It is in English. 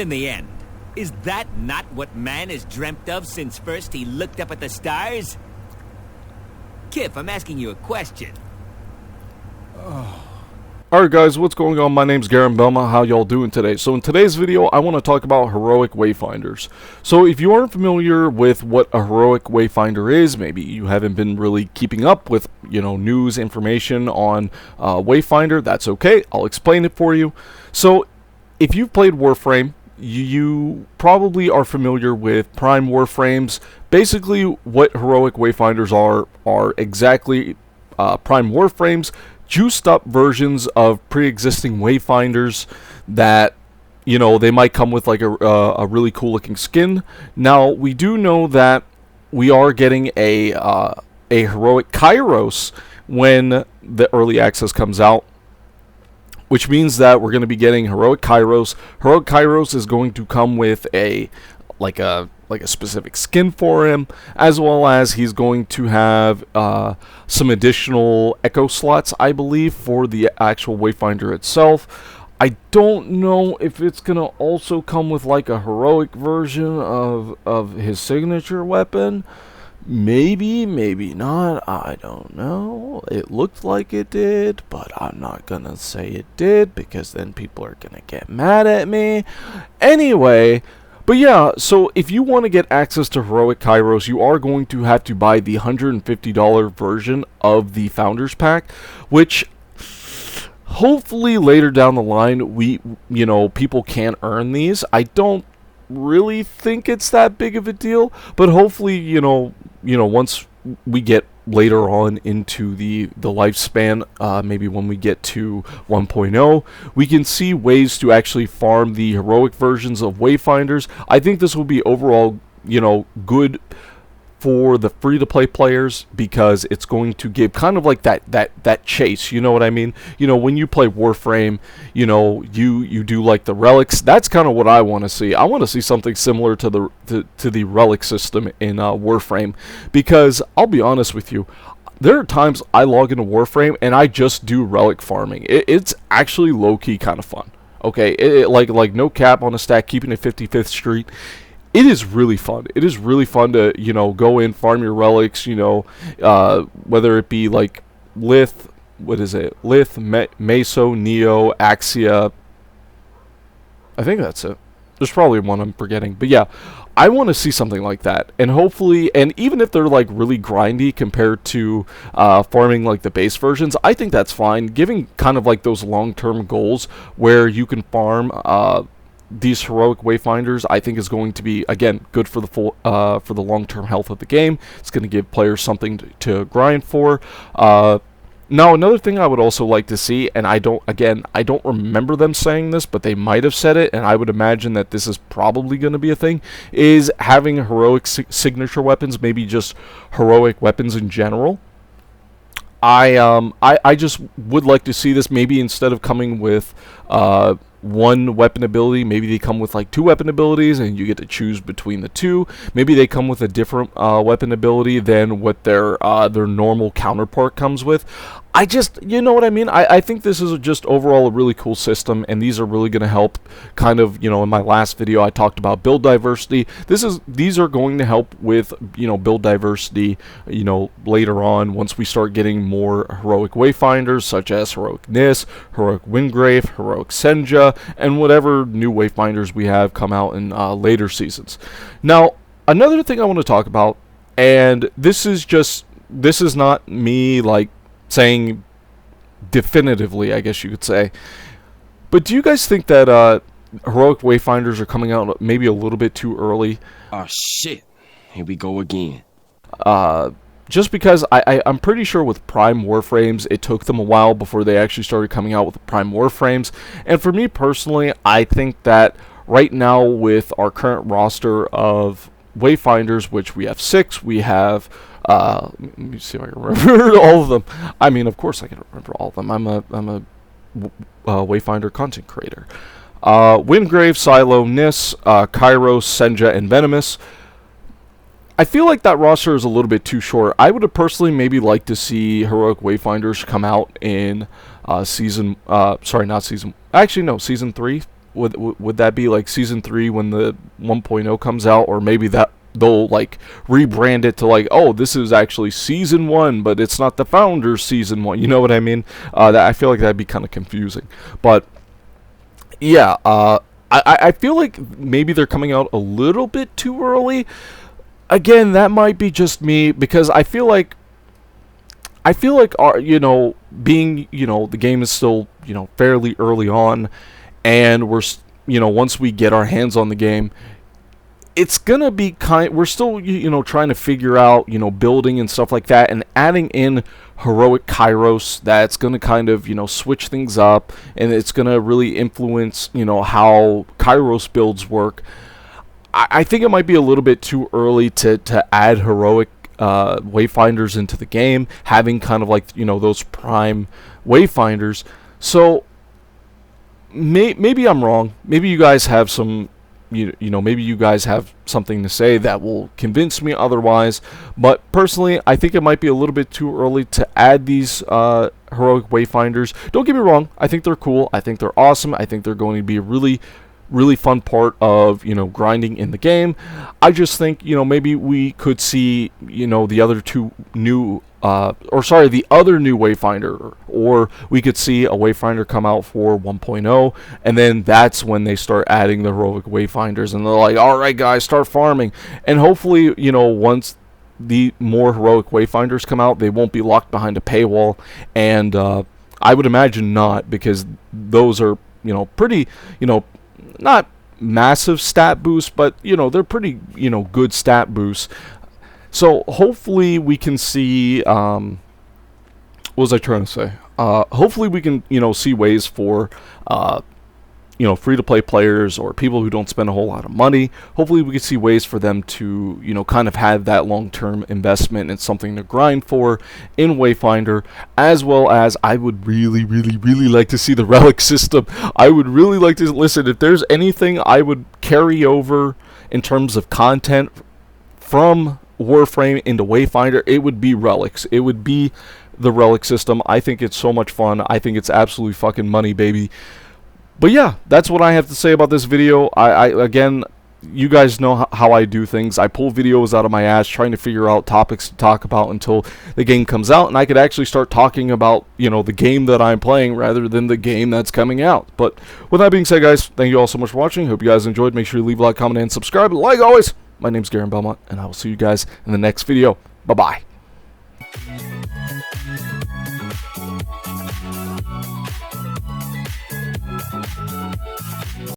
In the end, is that not what man has dreamt of since first he looked up at the stars? Kif, I'm asking you a question. Alright guys, what's going on? My name's Garen Belma. How y'all doing today? So in today's video, I want to talk about heroic wayfinders. So if you aren't familiar with what a heroic wayfinder is, maybe you haven't been really keeping up with, news information on Wayfinder, that's okay. I'll explain it for you. So if you've played Warframe, you probably are familiar with prime Warframes. Basically, what heroic wayfinders are exactly prime Warframes, juiced up versions of pre-existing wayfinders that, they might come with like a really cool looking skin. Now, we do know that we are getting a heroic Kyros when the early access comes out, which means that we're going to be getting heroic Kyros. Heroic Kyros is going to come with a specific skin for him, as well as he's going to have some additional echo slots, I believe, for the actual Wayfinder itself. I don't know if it's going to also come with like a heroic version of his signature weapon. Maybe, maybe not, I don't know. It looked like it did, but I'm not gonna say it did, because then people are gonna get mad at me. Anyway, but yeah, so if you want to get access to heroic Kyros, you are going to have to buy the $150 version of the Founders Pack, which hopefully later down the line, people can earn these. I don't really think it's that big of a deal, but hopefully, once we get later on into the lifespan, maybe when we get to 1.0, we can see ways to actually farm the heroic versions of Wayfinders. I think this will be overall, good for the free-to-play players, because it's going to give kind of like that chase, you know what I mean? When you play Warframe, you do like the relics. That's kind of what I want to see. I want to see something similar to the relic system in Warframe, because I'll be honest with you, there are times I log into Warframe and I just do relic farming. It's actually low-key kind of fun. Okay, like no cap on a stack, keeping it 55th Street. It is really fun. It is really fun to, go in, farm your relics, whether it be like Lith, Meso, Neo, Axia. I think that's it. There's probably one I'm forgetting. But yeah, I want to see something like that. And hopefully, and even if they're like really grindy compared to farming like the base versions, I think that's fine. Giving kind of like those long-term goals where you can farm these heroic wayfinders, I think is going to be, again, good for the long-term health of the game. It's going to give players something to grind for. Now, another thing I would also like to see, and I don't remember them saying this, but they might have said it, and I would imagine that this is probably going to be a thing, is having heroic signature weapons, maybe just heroic weapons in general. I just would like to see this, maybe instead of coming with one weapon ability, maybe they come with like two weapon abilities and you get to choose between the two. Maybe they come with a different weapon ability than what their normal counterpart comes with. I just, you know what I mean? I think this is just overall a really cool system, and these are really going to help kind of, in my last video I talked about build diversity. These are going to help with, build diversity, later on once we start getting more heroic wayfinders such as heroic Nis, heroic Wingrave, heroic Senja, and whatever new wayfinders we have come out in later seasons. Now, another thing I want to talk about, and this is not me like saying definitively, I guess you could say, but do you guys think that heroic wayfinders are coming out maybe a little bit too early? Oh shit, here we go again. Just because I'm pretty sure with prime Warframes, it took them a while before they actually started coming out with prime Warframes. And for me personally, I think that right now with our current roster of Wayfinders, which we have 6, we have, let me see if I can remember all of them. I mean, of course I can remember all of them. I'm a Wayfinder content creator. Wingrave, Silo, Nis, Kyros, Senja, and Venomous. I feel like that roster is a little bit too short. I would have personally maybe liked to see heroic Wayfinders come out in season 3. would that be like Season 3 when the 1.0 comes out, or maybe that they'll like rebrand it to like, oh, this is actually Season 1, but it's not the Founders Season 1. You know what I mean? That I feel like that'd be kind of confusing. But yeah, I feel like maybe they're coming out a little bit too early. Again, that might be just me, because I feel like our, being, the game is still, fairly early on, and we're, once we get our hands on the game, it's gonna be we're still, trying to figure out, building and stuff like that, and adding in heroic Kyros, that's gonna kind of, switch things up, and it's gonna really influence, how Kyros builds work. I think it might be a little bit too early to add heroic Wayfinders into the game, having kind of like, those prime Wayfinders. So maybe I'm wrong. Maybe you guys have some, maybe you guys have something to say that will convince me otherwise. But personally, I think it might be a little bit too early to add these heroic Wayfinders. Don't get me wrong. I think they're cool. I think they're awesome. I think they're going to be a really fun part of, grinding in the game. I just think, maybe we could see, the other new Wayfinder, or we could see a Wayfinder come out for 1.0, and then that's when they start adding the heroic Wayfinders, and they're like, all right, guys, start farming. And hopefully, once the more heroic Wayfinders come out, they won't be locked behind a paywall, and I would imagine not, because those are, pretty, not massive stat boosts, but they're pretty good stat boosts. So hopefully we can see what was I trying to say? Hopefully we can see ways for free-to-play players, or people who don't spend a whole lot of money. Hopefully we can see ways for them to kind of have that long-term investment and something to grind for in Wayfinder, as well as I would really like to see the relic system. I would really like to listen. If there's anything I would carry over in terms of content from Warframe into Wayfinder, it would be relics. It would be the relic system. I think it's so much fun. I think it's absolutely fucking money, baby. But yeah, that's what I have to say about this video. Again, you guys know how I do things. I pull videos out of my ass trying to figure out topics to talk about until the game comes out, and I could actually start talking about, the game that I'm playing rather than the game that's coming out. But with that being said, guys, thank you all so much for watching. Hope you guys enjoyed. Make sure you leave a like, comment, and subscribe. Like always, my name's Garen Belmont, and I will see you guys in the next video. Bye-bye.